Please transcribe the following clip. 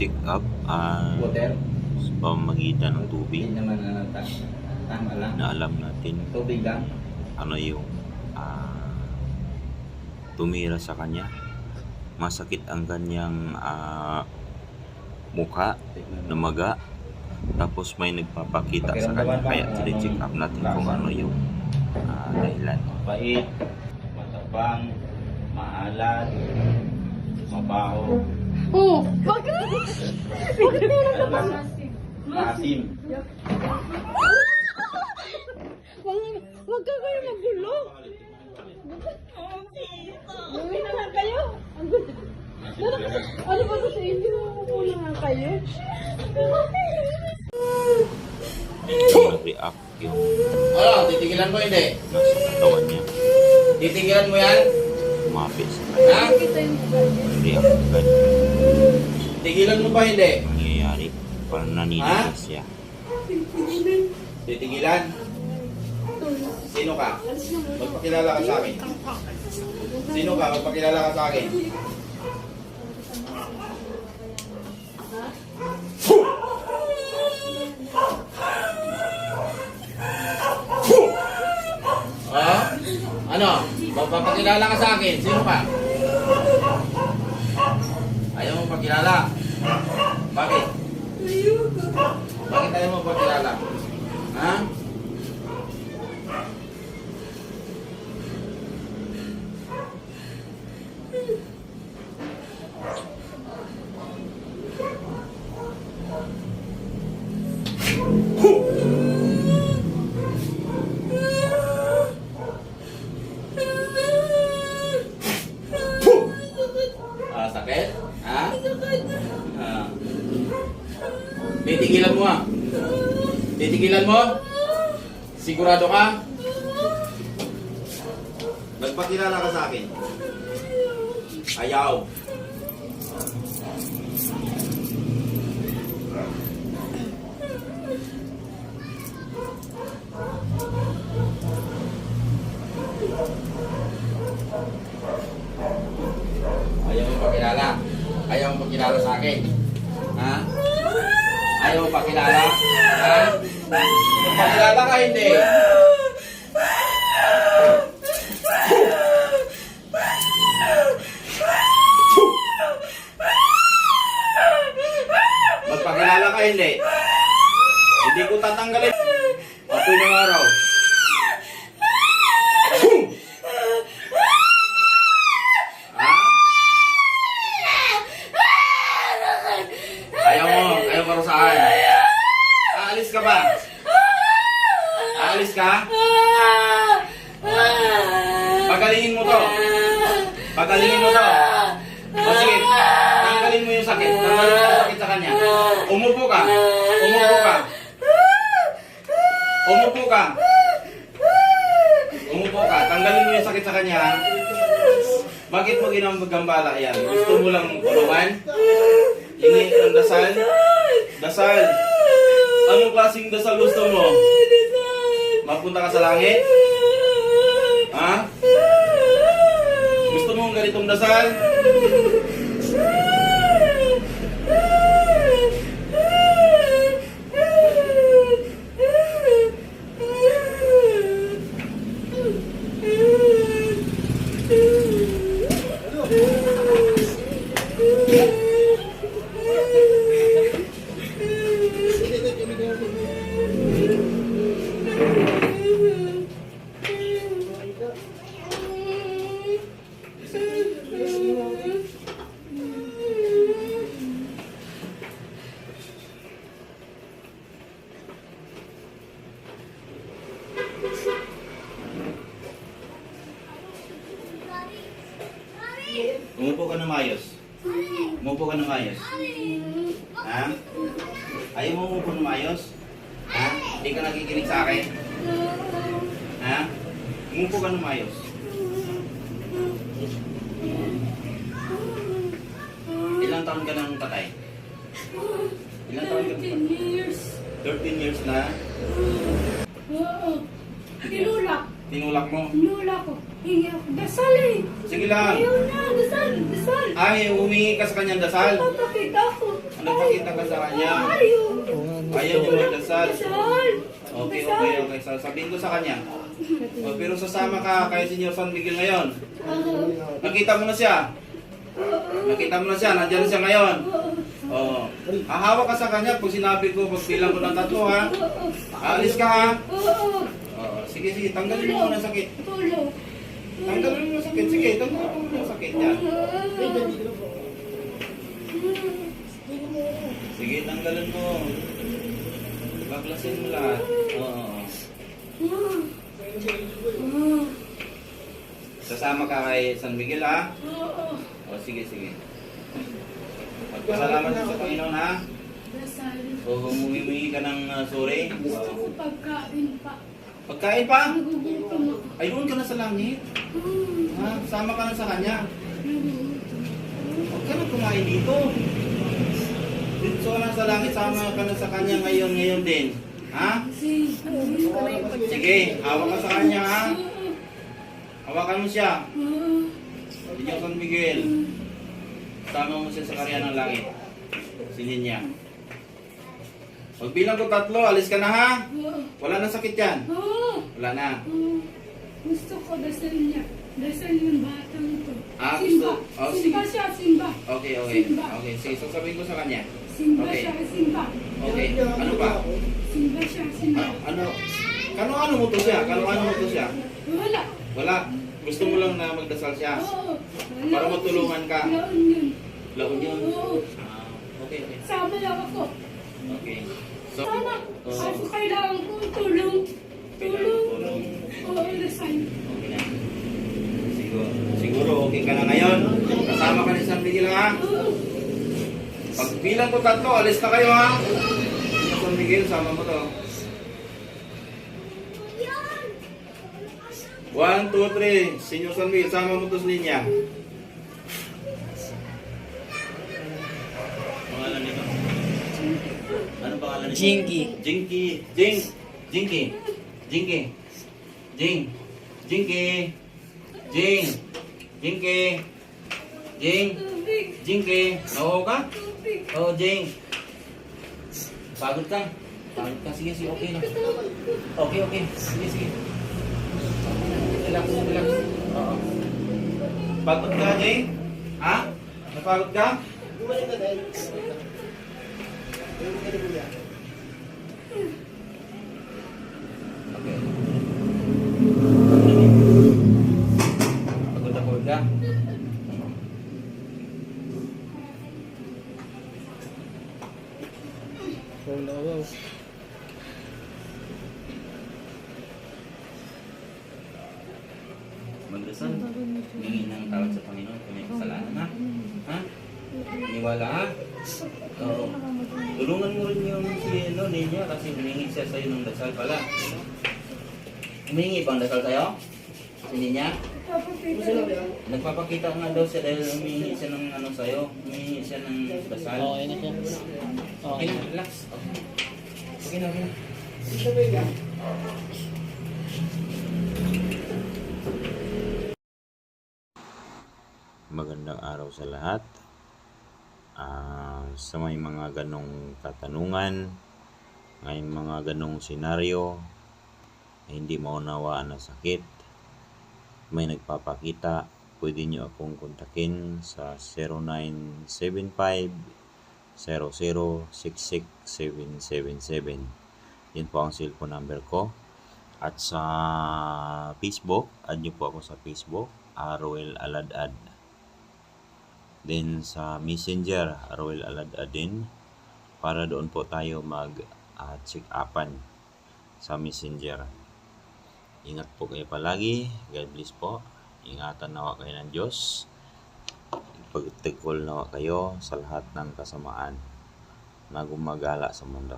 check up Water. sa pamamagitan ng tubig Hindi naman tama lang. na alam natin Tubig lang. ano yung tumira sa kanya. Masakit ang kanyang mukha na maga, tapos may nagpapakita sa kanya, kaya tine-check up natin kung ano yung dahilan. Pait, matabang, maalat, mabaho. Oh, bakit? Bakit mo nagpapasok? Maasim. Huwag ka kayo magulo. Uwi na lang kayo. Ano ba ito sa inyo? Uwi na lang kayo. Nag-react yung Ano? Titigilan mo hindi? nasa katawan niya, Titigilan mo yan? umapit sa kanya. Ha? Nag-react agad. Tigilan mo ba hindi? Nangyayari, parang naninigas siya. Titigilan? Sino ka? Magpakilala ka sa akin. Sino ka? Magpakilala ka sa akin. Ah? Ano? Magpapakilala ka sa akin. Sino ka? Ayaw mo pakilala? Bakit? Bakit ayaw mo pakilala? Ha? Sakit? Ha? Titigilan mo Titigilan mo? Sigurado ka? Magpakilala ka sa akin. Ayaw. Ayaw mo pakilala. Ayaw mo pakilala sa akin. Ha? Ayaw mo pakilala? Ha? Pakilala ka hindi? Magpakilala ka hindi? Hindi ko tatanggalin. Apoy ng araw. Ayaw parusahan. Aalis ka ba? Aalis ka? Pagalingin mo to. Pagalingin mo to. O sige, tanggalin mo yung sakit. Tanggalin mo yung sakit sa kanya. Umupo ka. Umupo ka. Umupo ka. Umupo ka. Tanggalin mo yung sakit sa kanya. Bakit mo ginagambala yan? Gusto mo lang tulungan? Hingi ng dasal? Dasal? Anong klaseng dasal gusto mo? Mapunta ka sa langit? Ha? Gusto mo ganitong dasal? Umupo ka ng maayos. Umupo ka ng maayos. Ha? Ayaw mo umupo ng maayos? Ha? Hindi ka nakikinig sa akin? Ha? Umupo ka ng maayos. Ilang taon ka nang patay? Ilang taon ka nang patay? 13 years. 13 years na? Oo. Tinulak. Tinulak mo? Tinulak ko. Hingi ako dasal eh. Sige lang. Ayaw na, dasal, dasal. Ay, humingi ka sa kanyang dasal. Papakita ko. Nagpakita ka sa kanya. Ayaw. Ayaw niyo magdasal. Dasal. Okay, okay, okay. Sabihin ko sa kanya. O, pero sasama ka kay Senyor San Miguel ngayon. Nakita mo na siya. Nakita mo na siya. Nandiyan na siya ngayon. Oo. Hahawak ka sa kanya pag sinabi ko, pag bilang ko ng 3 ha. Aalis ka ha. Oo. Oo. Sige, sige. Tanggalin mo muna ang sakit. Tulong. Tanggalin mo ang sakit. Sige, tanggalin mo muna ang sakit yan. Sige, tanggalin mo. Baklasin mo lahat. Oo. Sasama ka kay San Miguel ha? O, sige, sige. Magpasalamat sa Panginoon ha? Dasal. O, humingi ka ng sorry. Gusto ko pagkain pa. Pagkain pa? Nagugutom ako. Ay, doon ka na sa langit. Ha? Sama ka na sa kanya. Huwag ka na kumain dito. Dito ka na sa langit, sama ka na sa kanya ngayon din. Ha? Sige, hawak ka sa kanya ha? Hawakan mo siya. Sinyo San Miguel. Sama mo siya sa karya ng langit. Sinin niya. Pagbilang ko 3, alis ka na ha? Wala na sakit yan. Wala na. Gusto ko dasal niya. Dasal yung batang ito. Ah, Simba. gusto- oh, Simba sige. siya, simba. Okay, okay. Simba. Okay, sige, sasabihin ko sa kanya. Simba Okay. siya, simba. Okay, ano ba? Simba siya, simba. Ano? Kano-ano mo to siya? Kano-ano mo to siya? Wala. Wala. Gusto mo lang na magdasal siya. Oo. Para matulungan ka. Laon yun. Laon yun. Oo. Ah, okay, okay. Sama lang ako. Okay. So, Sana. Oo. Ako kailangan ko tulong. Kailangan Tulong. tulong. Oo, dasal. Okay na. Siguro okay ka na ngayon. Kasama ka ni San Miguel ha? Oo. Pag bilang ko 3, alis na kayo ha? San Miguel, sama mo to. 1, 2, 3. Senyor San Miguel, sama mo to sa linya. Pangalan nito? Ano pangalan nito? Jinky. Jinky. Jinky. Jinky. Jing. Jinky. Jing. Jinky. Jing. Tubig. Jinky. Naho ka? Tubig. Oo, Jing. Pagod ka? Pagod ka? Sige, sige. Okay na. Okay, okay. Sige, sige. Relax, relax. Oo. Pagod ka, Jing? Ha? Napagod ka? Okay. Pagod na pagod ka? Magdasal. Humingi ng tawad sa Panginoon kung may kasalanan, ha? Ha? Niwala, ha? Oo. Tulungan mo rin yung si Ninya kasi humingi siya sa'yo ng dasal pala. Humingi bang dasal sa'yo? Si Ninya? Nagpapakita nga daw siya dahil humingi siya ng ano sa'yo. Humingi siya ng dasal. Okay na siya. Okay na, relax. Okay. Okay na, okay na. Magandang araw sa lahat. Sa may mga ganong katanungan, may mga ganong senaryo na hindi maunawaan na sakit, may nagpapakita, pwede nyo akong kontakin sa 0975 0066 Yan po ang cellphone number ko. At sa Facebook, add nyo po ako sa Facebook, Roel Aladad. Then sa Messenger, Roel Aladad din, para doon po tayo mag-check-upan sa Messenger. Ingat po kayo palagi. God bless po. Ingatan nawa kayo ng Diyos. Pagtikol nawa kayo sa lahat ng kasamaan na gumagala sa mundo.